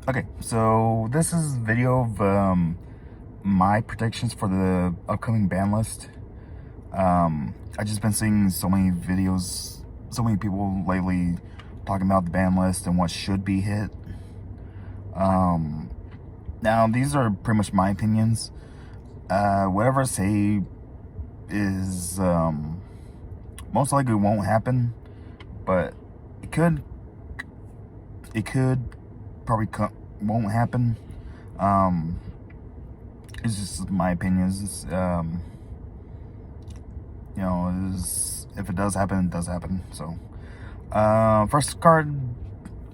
Okay, so this is a video of my predictions for the upcoming ban list. I've just been seeing so many videos, so many people lately talking about the ban list and what should be hit. Now, these are pretty much my opinions. Whatever I say is most likely won't happen, but it could. It could probably won't happen. It's just my opinions. If it does happen, it does happen. So, first card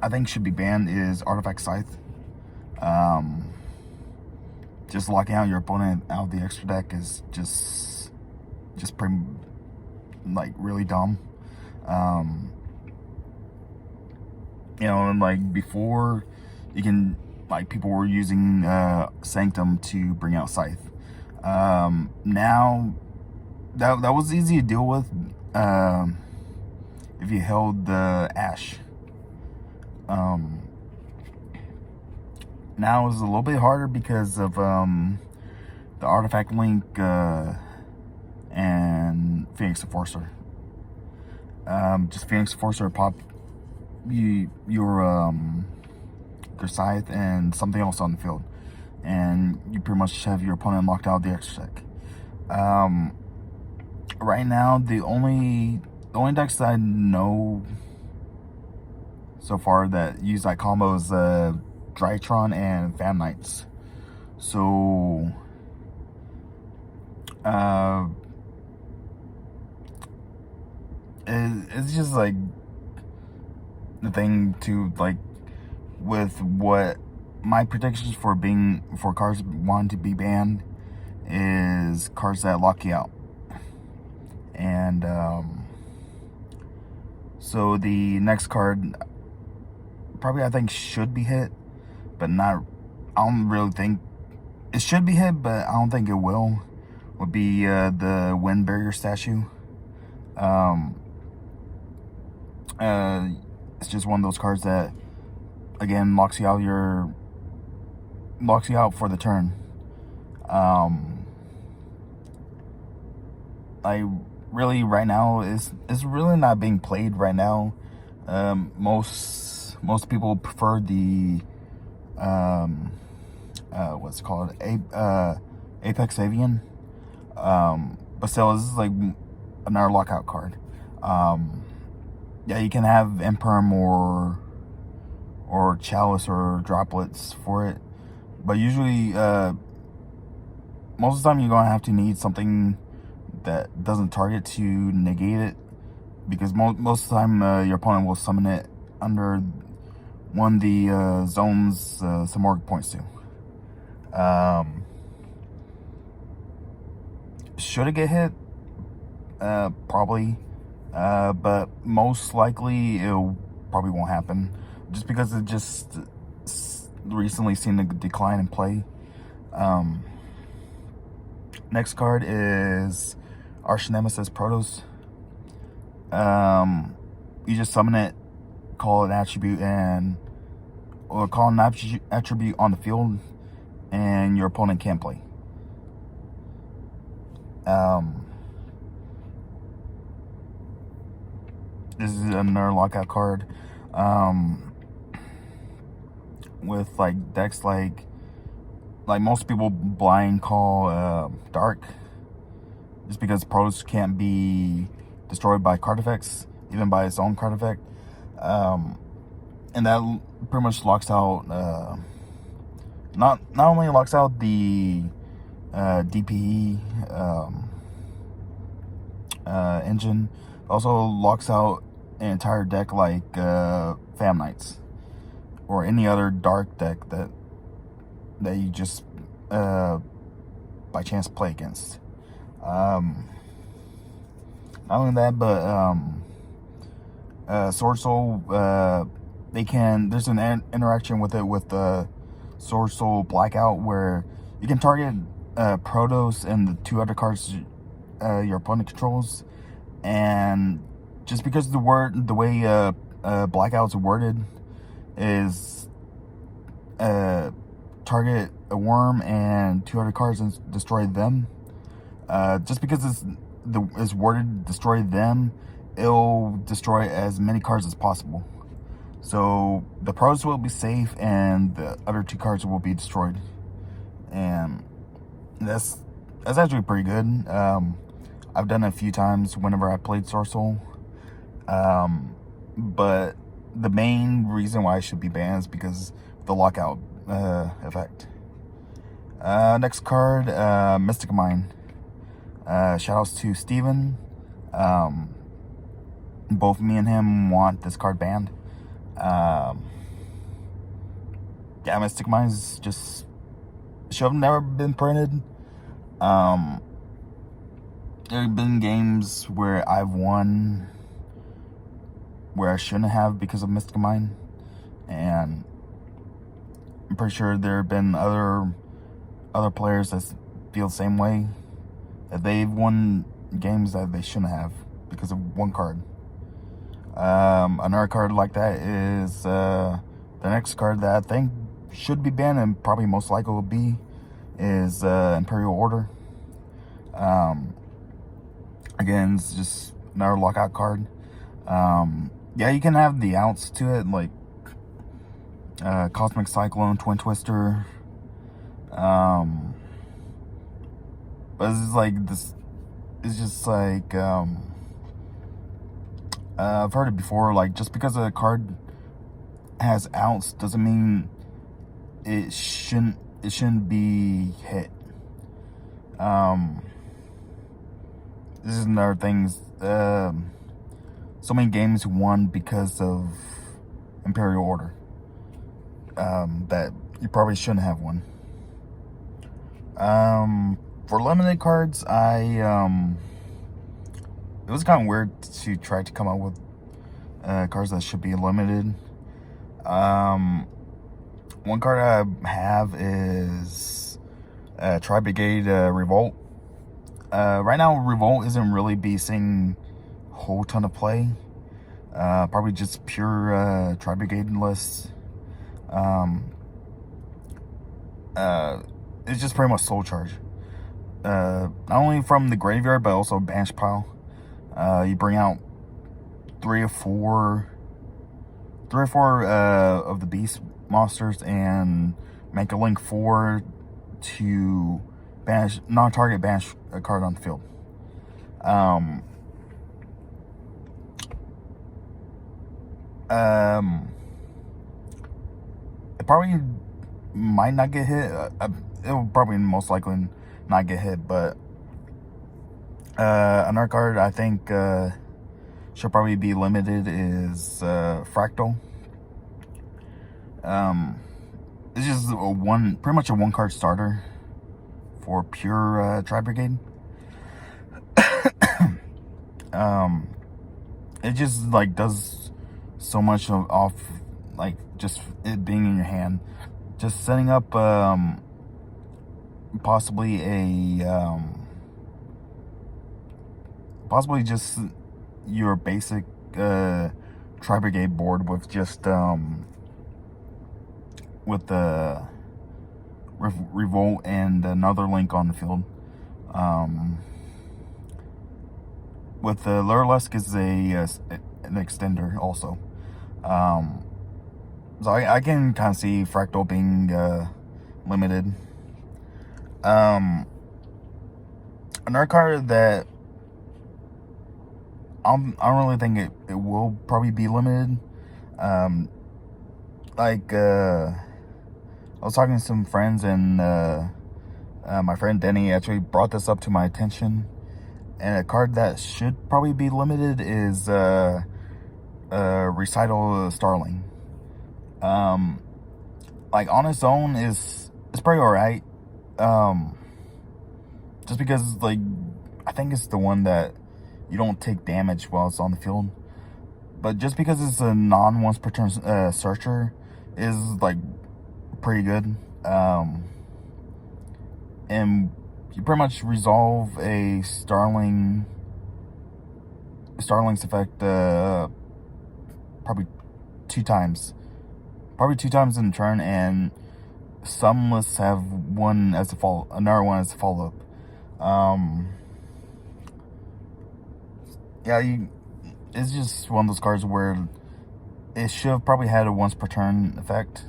I think should be banned is Artifact Scythe. Just locking out your opponent out of the extra deck is just pretty, like, really dumb. Like before, you can, like, people were using Sanctum to bring out Scythe. Now that was easy to deal with if you held the Ash. Now it's a little bit harder because of the Artifact Link and Phoenix Enforcer. Just Phoenix Enforcer pop your Scythe and something else on the field, and you pretty much have your opponent locked out of the extra deck. Right now, the only decks that I know so far that use that combo is Drytron and Fan Knights. So it's just like the thing to, like, with what my predictions for cards wanting to be banned is cards that lock you out. And so the next card probably I think should be hit, but not, I don't really think it should be hit, but I don't think it will, would be the Wind Barrier statue. It's just one of those cards that, again, locks you out for the turn. Really right now is really not being played right now. Most people prefer the what's it called, Apex Avian. But still, this is like another lockout card. Yeah, you can have Imperm or Chalice or Droplets for it, but usually most of the time you're gonna have to need something that doesn't target to negate it, because most of the time your opponent will summon it under one of the zones Samorg points to. Should it get hit? Probably. But most likely it probably won't happen, just because it just recently seen a decline in play. Next card is Arch Nemesis Protos. You just summon it, call an attribute, or call an attribute on the field, and your opponent can't play. This is another lockout card. With, like, decks like most people blind call Dark, just because Protos can't be destroyed by card effects, even by its own card effect. And that pretty much locks out not only locks out the DPE engine, but also locks out an entire deck like Fam Knights or any other dark deck that you just by chance play against. Not only that, but Sword Soul, there's an interaction with it with the Sword Soul Blackout, where you can target Protos and the two other cards your opponent controls, and just because the way Blackout's worded is target a worm and 2 other cards and destroy them. Just because it's worded destroy them, it'll destroy as many cards as possible. So the pros will be safe and the other 2 cards will be destroyed. And that's actually pretty good. I've done it a few times whenever I played Sorcerer. But the main reason why it should be banned is because of the lockout effect. Next card, Mystic Mine. Shoutouts to Steven. Both me and him want this card banned. Yeah, Mystic Mine is just should have never been printed. There have been games where I've won where I shouldn't have because of Mystic Mine, and I'm pretty sure there have been other players that feel the same way, that they've won games that they shouldn't have because of one card. Another card like that is the next card that I think should be banned and probably most likely will be is Imperial Order. Again, it's just another lockout card. Yeah, you can have the outs to it, like Cosmic Cyclone, Twin Twister. But it's like this. It's just like I've heard it before. Like, just because a card has outs doesn't mean it shouldn't be hit. This is another thing. So many games won because of Imperial Order that you probably shouldn't have won. For limited cards, it was kind of weird to try to come up with cards that should be limited. One card I have is Tri-Brigade Revolt. Right now, Revolt isn't really be seeing a whole ton of play. Probably just pure Tri-Brigade lists. It's just pretty much Soul Charge. Not only from the graveyard, but also Banish Pile. You bring out 3 or 4 of the beast monsters and make a link 4 to banish non-target banish a card on the field. It probably might not get hit. It will probably most likely not get hit, but another card I think should probably be limited is Fractal. It's just pretty much a 1-card starter for pure Tri-Brigade. It just like does so much off like just it being in your hand. Just setting up possibly just your basic Tri-Brigade board with just with the Revolt and another link on the field. With the Lurlesk is an extender also. So I can kind of see Fractal being limited. Another card that I don't really think it will probably be limited. I was talking to some friends, and my friend Denny actually brought this up to my attention. And a card that should probably be limited is Recital Starling. Like on its own it's pretty alright. Just because like I think it's the one that you don't take damage while it's on the field. But just because it's a non-once per turn searcher is like pretty good. And you pretty much resolve a Starling's effect probably 2 times. Probably 2 times in the turn, and some lists have one as another one as a follow-up. Yeah, it's just one of those cards where it should have probably had a once per turn effect.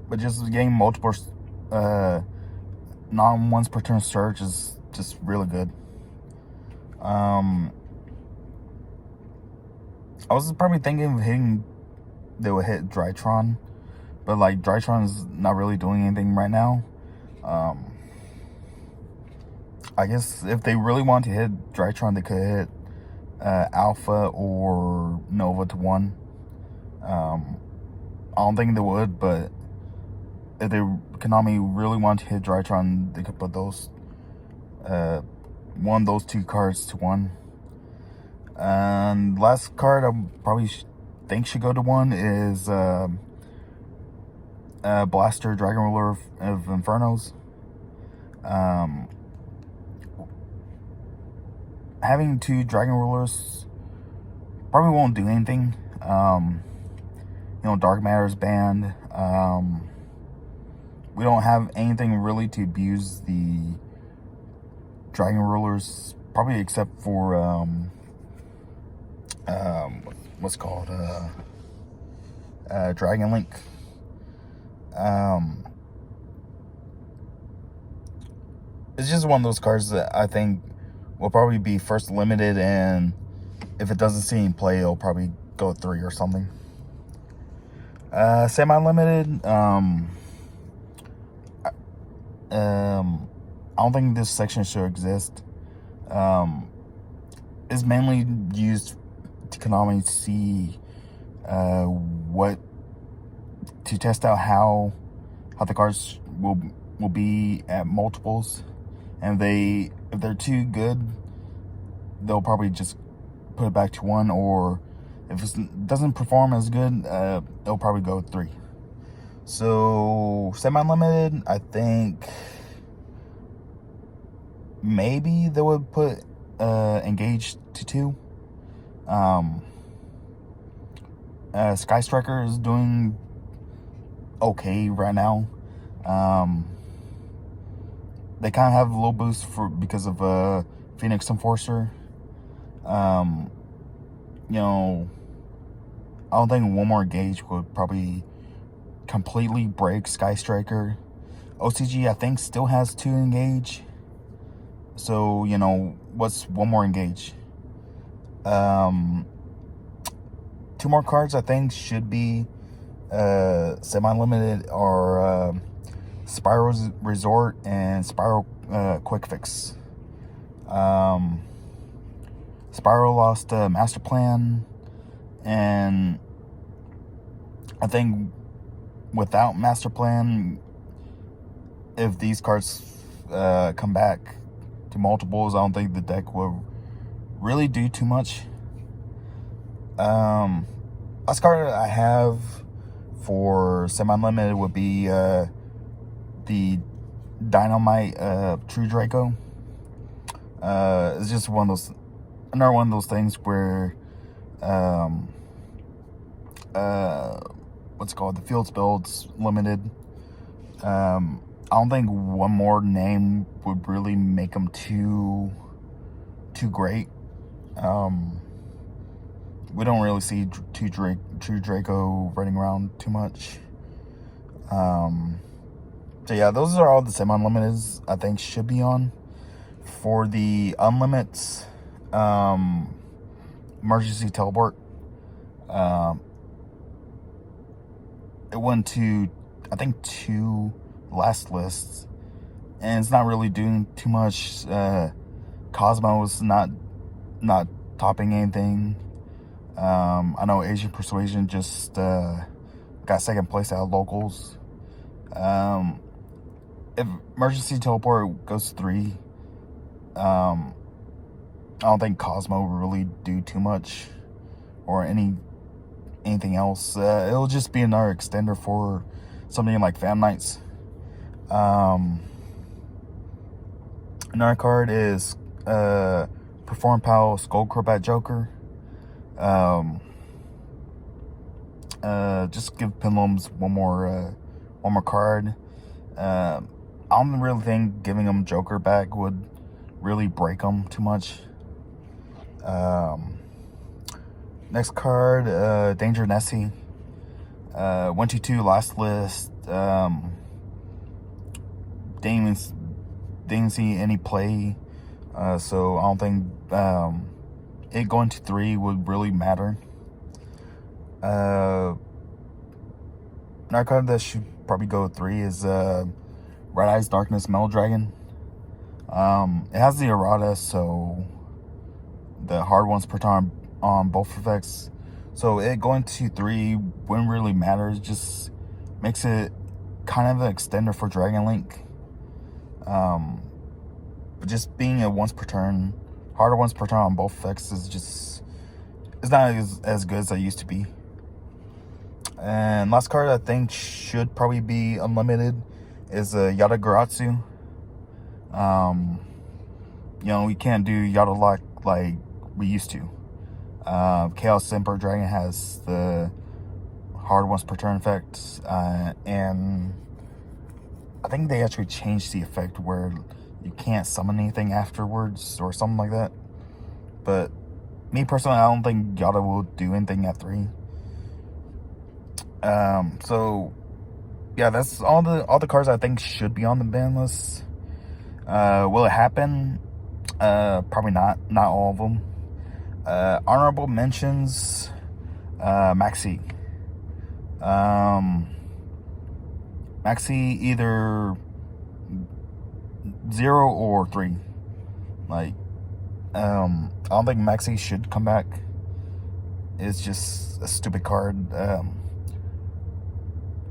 But just getting multiple non once per turn search is just really good. I was probably thinking of they would hit Drytron, but like Drytron is not really doing anything right now. I guess if they really want to hit Drytron, they could hit Alpha or Nova to 1. I don't think they would, but if Konami really want to hit Drytron, they could put those one of those 2 cards to 1. And last card I probably think should go to 1 is Blaster Dragon Ruler of Infernos. Having 2 Dragon Rulers probably won't do anything. Dark Matter's banned. We don't have anything really to abuse the Dragon Rulers, probably except for what's called Dragon Link. It's just one of those cards that I think will probably be first limited, and if it doesn't see any play, it'll probably go 3 or something. Semi-limited, I don't think this section should exist. It's mainly used to Konami to see to test out how the cards will be at multiples, and if they're too good, they'll probably just put it back to 1, or if it doesn't perform as good, it'll probably go 3. So semi-limited, I think maybe they would put Engage to 2. Sky Striker is doing okay right now. They kind of have a little boost because of Phoenix Enforcer. I don't think one more Engage would probably completely break Sky Striker. OCG, I think, still has 2 Engage. So, what's one more Engage? 2 more cards, I think, should be semi-limited, or Spiral Resort and Spiral Quick Fix. Spiral lost Master Plan, and I think without Master Plan, if these cards come back to multiples, I don't think the deck will really do too much. Last card I have for semi-limited would be the Dynamite True Draco. It's just another one of those things where what's it called, the field spell's limited. I don't think one more name would really make them too great. We don't really see True Draco running around too much. So yeah, those are all the semi-unlimiteds I think should be on. For the unlimits, Emergency Teleport. It went to, I think, 2 last lists, and it's not really doing too much. Cosmo is not topping anything. I know Asian Persuasion just got second place out of locals. If Emergency Teleport goes 3, I don't think Cosmo will really do too much, or anything else. It'll just be another extender for something like Fan Knights. Another card is Perform Pal Skull Crobat Joker. Just give Pendulums one more card. I don't really think giving them Joker back would really break them too much. Next card, Danger Nessie. 1/2/2 last list. Didn't see any play, so I don't think it going to 3 would really matter. Another card that should probably go 3 is Red Eyes Darkness Metal Dragon. It has the errata, so the hard ones per turn on both effects. So it going to 3 wouldn't really matter. It just makes it kind of an extender for Dragon Link. But just being a once per turn, harder once per turn on both effects is just, it's not as good as it used to be. And last card I think should probably be unlimited is Yada Garatsu. You know, we can't do Yada Lock like we used to. Chaos Emperor Dragon has the hard once per turn effect, and I think they actually changed the effect where you can't summon anything afterwards or something like that. But me personally, I don't think Yada will do anything at 3. So yeah, that's all the cards I think should be on the ban list. Will it happen? Probably not all of them. Honorable mentions, Maxi. Maxi either 0 or 3. Like, I don't think Maxi should come back. It's just a stupid card.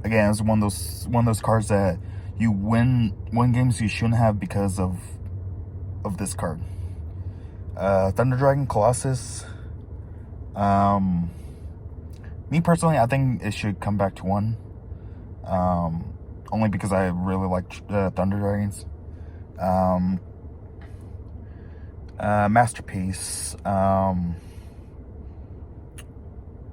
Again, it's one of those cards that you win games you shouldn't have because of this card. Thunder Dragon Colossus. Me personally, I think it should come back to 1. Only because I really like Thunder Dragons. Masterpiece.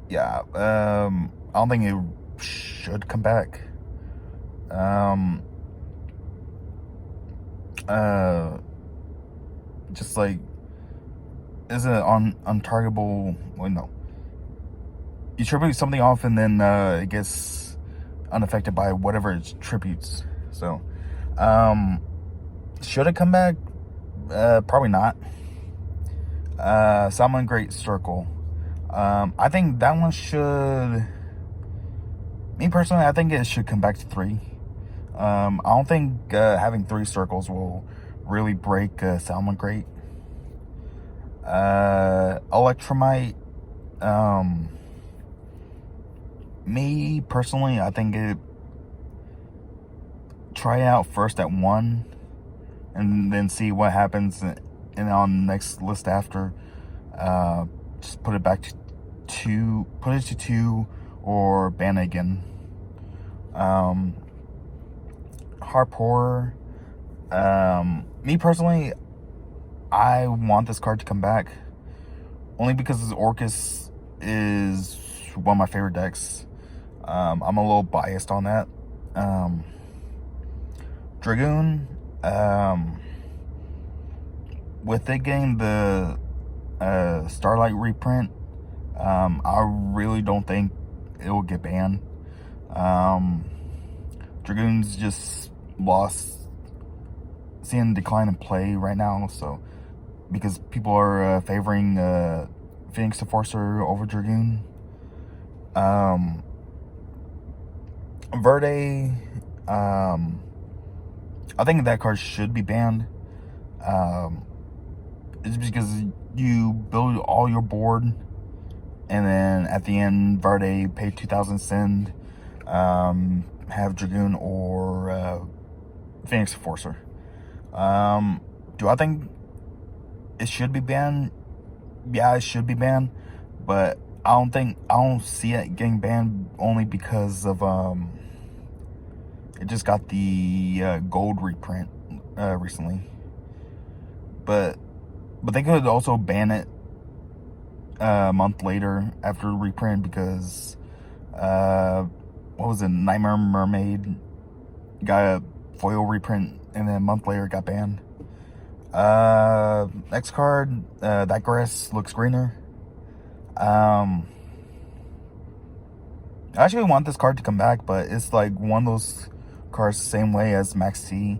Yeah. I don't think it should come back. Just like, is it untargetable? Well, no. You tribute something off and then it gets unaffected by whatever it tributes. So, should it come back? Probably not. Salmon Great Circle. I think that one should... Me personally, I think it should come back to 3. I don't think having 3 circles will really break Salmon Great. Electromite. Me personally, I think it... Try it out first at 1, and then see what happens, and on the next list after, just put it back to 2. Put it to 2. Or ban it again. Harp Horror. Me personally, I want this card to come back. Only because this Orcus is one of my favorite decks. I'm a little biased on that. Dragoon. With it getting the Starlight reprint, I really don't think it will get banned. Dragoon's just seeing decline in play right now, so because people are favoring Phoenix Enforcer over Dragoon. Verde, I think that card should be banned. It's because you build all your board, and then at the end, Verde pay 2,000 send, have Dragoon or Phoenix Enforcer. Do I think it should be banned? Yeah, it should be banned, but I don't see it getting banned only because of it just got the gold reprint recently. But they could also ban it a month later after reprint, because What was it? Nightmare Mermaid got a foil reprint, and then a month later got banned. Next card, that grass looks greener. I actually want this card to come back, but it's like one of those cards the same way as Max T.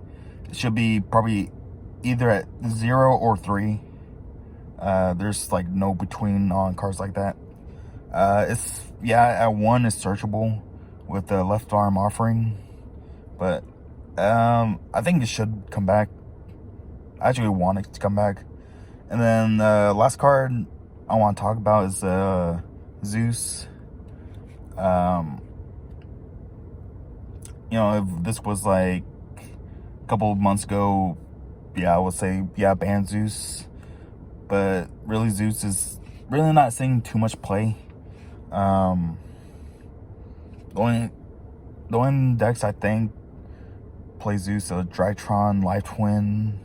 It should be probably either at 0 or 3. There's like no between on cards like that. It's, yeah, at 1 is searchable with the left arm offering, but I think it should come back. I actually want it to come back. And then last card I want to talk about is Zeus. You know, if this was like a couple of months ago, yeah, I would say, yeah, ban Zeus. But really, Zeus is really not seeing too much play. The only decks I think play Zeus are Drytron, Life Twin,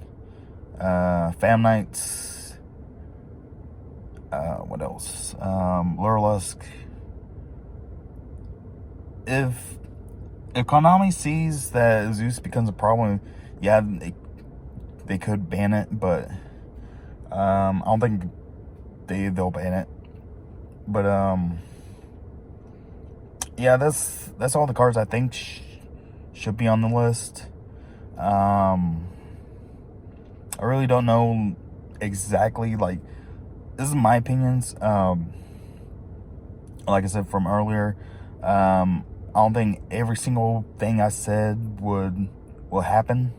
Fam Knights, what else? Lurlusk. If Konami sees that Zeus becomes a problem, yeah, they could ban it, but I don't think they'll ban it. But yeah, that's all the cards I think should be on the list. I really don't know exactly, like, this is my opinions. Like I said from earlier, I don't think every single thing I said will happen.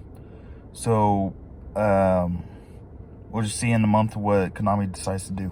So we'll just see in a month what Konami decides to do.